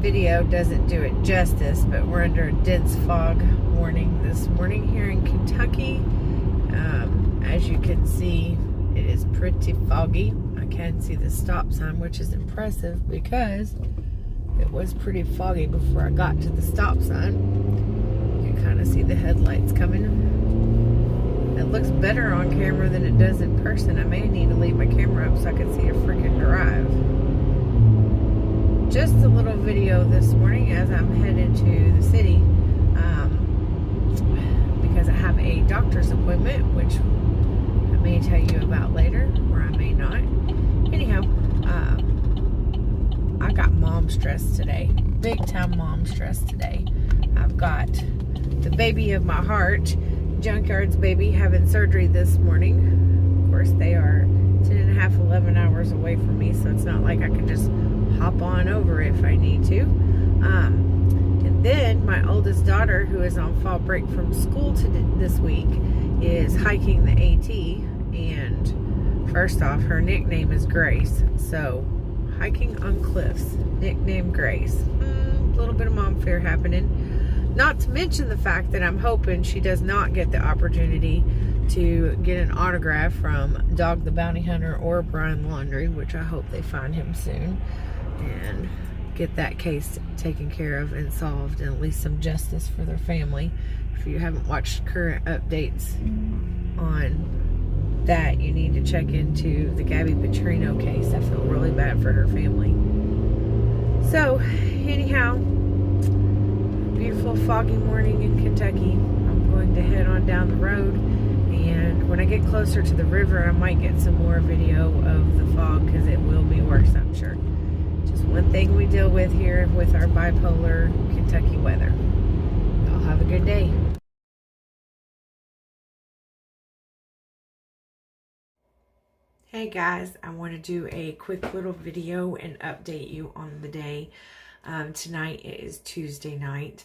Video doesn't do it justice, but we're under a dense fog warning this morning here in Kentucky. As you can see, it is pretty foggy. I can see the stop sign, which is impressive because it was pretty foggy before I got to the stop sign. You can kind of see the headlights coming. It looks better on camera than it does in person. I may need to leave my camera up so I can see a freaking drive. Just a little video this morning as I'm headed to the city because I have a doctor's appointment, which I may tell you about later, or I may not. Anyhow, I got mom stress today. Big time mom stress today. I've got the baby of my heart, Junkyard's baby, having surgery this morning. Of course, they are 10 and a half, 11 hours away from me, so it's not like I can just hop on over if I need to. And then my oldest daughter, who is on fall break from school this week, is hiking the AT. And first off, her nickname is Grace. So hiking on cliffs, nickname Grace. A little bit of mom fear happening. Not to mention the fact that I'm hoping she does not get the opportunity to get an autograph from Dog the Bounty Hunter or Brian Laundrie, which I hope they find him soon and get that case taken care of and solved, and at least some justice for their family. If you haven't watched current updates on that, you need to check into the Gabby Petrino case. I feel really bad for her family. So anyhow, beautiful foggy morning in Kentucky. I'm going to head on down the road, and when I get closer to the river, I might get some more video of the fog because it will be worse, I'm sure. Just one thing we deal with here with our bipolar Kentucky weather. Y'all have a good day. Hey guys, I want to do a quick little video and update you on the day. Tonight is Tuesday night,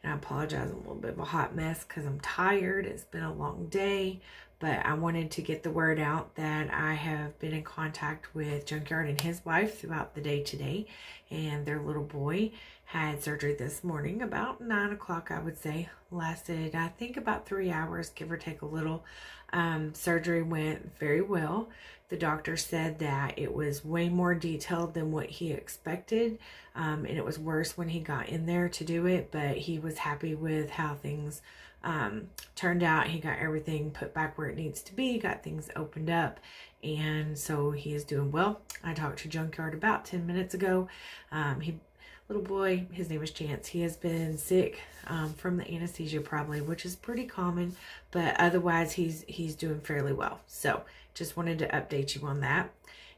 and I apologize, I'm a little bit of a hot mess because I'm tired. It's been a long day, but I wanted to get the word out that I have been in contact with Junkyard and his wife throughout the day today, and their little boy had surgery this morning about 9 o'clock, I would say. Lasted, I think, about 3 hours, give or take a little. Surgery went very well. The doctor said that it was way more detailed than what he expected, and it was worse when he got in there to do it, but he was happy with how things turned out. He got everything put back where it needs to be, got things opened up, and so he is doing well. I talked to Junkyard about 10 minutes ago. Little boy, his name is Chance. He has been sick from the anesthesia probably, which is pretty common, but otherwise he's doing fairly well. So just wanted to update you on that.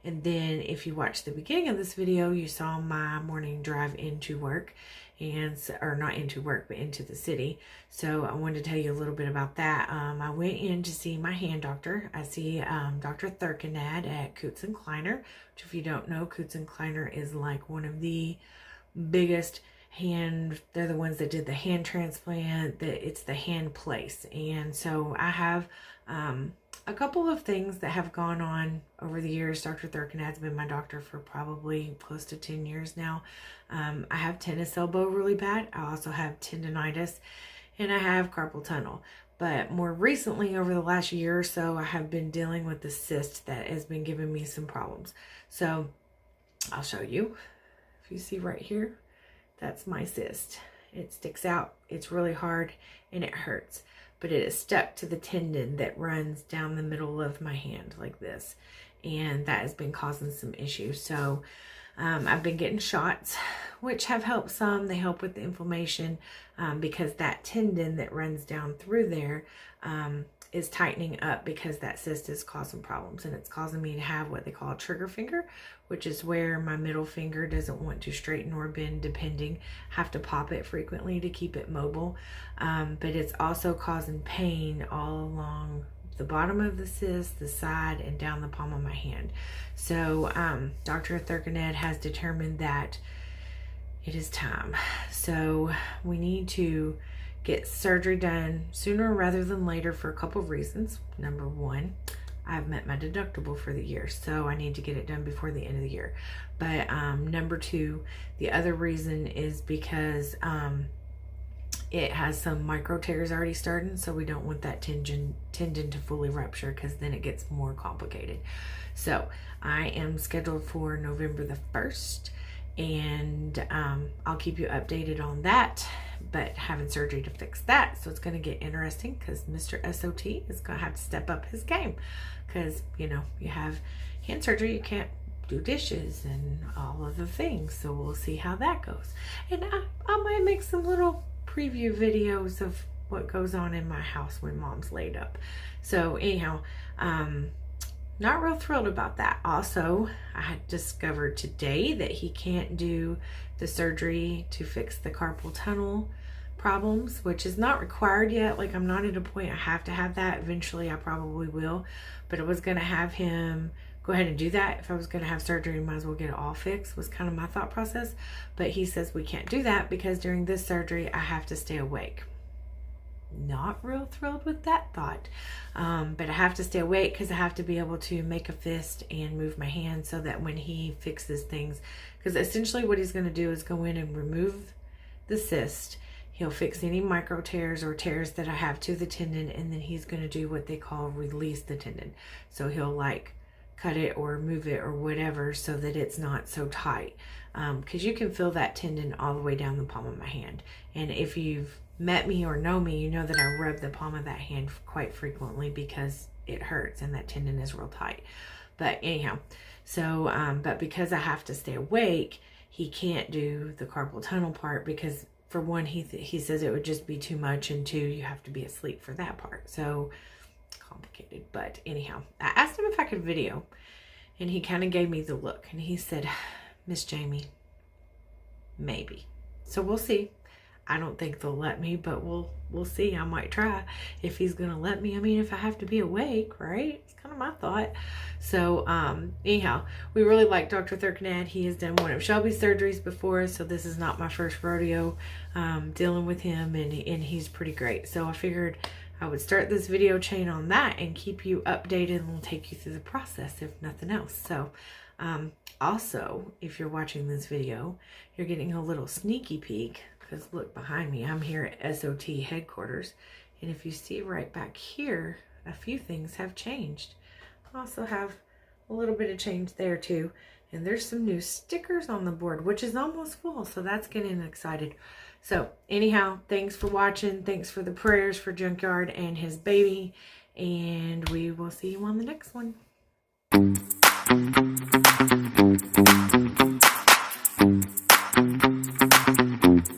And then if you watched the beginning of this video, you saw my morning drive into work, or not into work, but into the city. So I wanted to tell you a little bit about that. I went in to see my hand doctor. I see Dr. Thurkinad at Coots & Kleiner, which, if you don't know, Coots & Kleiner is like one of the biggest they're the ones that did the hand transplant, it's the hand place. And so I have a couple of things that have gone on over the years. Dr. Thurkinad's been my doctor for probably close to 10 years now. I have tennis elbow really bad. I also have tendonitis, and I have carpal tunnel. But more recently, over the last year or so, I have been dealing with the cyst that has been giving me some problems. So I'll show you. If you see right here, that's my cyst. It sticks out, it's really hard, and it hurts. But it is stuck to the tendon that runs down the middle of my hand like this. And that has been causing some issues. So I've been getting shots, which have helped some. They help with the inflammation because that tendon that runs down through there is tightening up because that cyst is causing problems, and it's causing me to have what they call a trigger finger, which is where my middle finger doesn't want to straighten or bend, depending. Have to pop it frequently to keep it mobile, but it's also causing pain all along the bottom of the cyst, the side, and down the palm of my hand. So Dr. Thurkinad has determined that it is time. So we need to get surgery done sooner rather than later for a couple of reasons. Number one, I've met my deductible for the year, so I need to get it done before the end of the year. But number two, the other reason is because it has some micro tears already starting, so we don't want that tendon to fully rupture, because then it gets more complicated. So I am scheduled for November the 1st, and I'll keep you updated on that, but having surgery to fix that, so it's going to get interesting, because Mr. SOT is going to have to step up his game, because you know, you have hand surgery, you can't do dishes and all of the things, so we'll see how that goes. And I might make some little preview videos of what goes on in my house when mom's laid up. So anyhow, not real thrilled about that. Also, I had discovered today that he can't do the surgery to fix the carpal tunnel problems, which is not required yet. Like, I'm not at a point I have to have that. Eventually I probably will, but I was going to have him go ahead and do that. If I was going to have surgery, might as well get it all fixed, was kind of my thought process. But he says we can't do that because during this surgery I have to stay awake. Not real thrilled with that thought, but I have to stay awake because I have to be able to make a fist and move my hand, so that when he fixes things, because essentially what he's going to do is go in and remove the cyst. He'll fix any micro tears or tears that I have to the tendon, and then he's going to do what they call release the tendon. So he'll like cut it or move it or whatever, so that it's not so tight, because you can feel that tendon all the way down the palm of my hand. And if you've met me or know me, you know that I rub the palm of that hand quite frequently because it hurts and that tendon is real tight. But anyhow, so but because I have to stay awake, he can't do the carpal tunnel part, because for one, he says it would just be too much, and two, you have to be asleep for that part. So complicated. But anyhow, I asked him if I could video, and he kind of gave me the look, and he said, Miss Jamie, maybe. So we'll see. I don't think they'll let me, but we'll see. I might try if he's gonna let me. I mean, if I have to be awake, right? It's kind of my thought. So anyhow, we really like Dr. Thurkanad. He has done one of Shelby's surgeries before, so this is not my first rodeo dealing with him, and he's pretty great. So I figured I would start this video chain on that and keep you updated, and we'll take you through the process if nothing else. So also, if you're watching this video, you're getting a little sneaky peek, because look behind me, I'm here at SOT headquarters, and if you see right back here, a few things have changed. I also have a little bit of change there too, and there's some new stickers on the board, which is almost full, so that's getting excited. So anyhow, thanks for watching. Thanks for the prayers for Junkyard and his baby, and we will see you on the next one.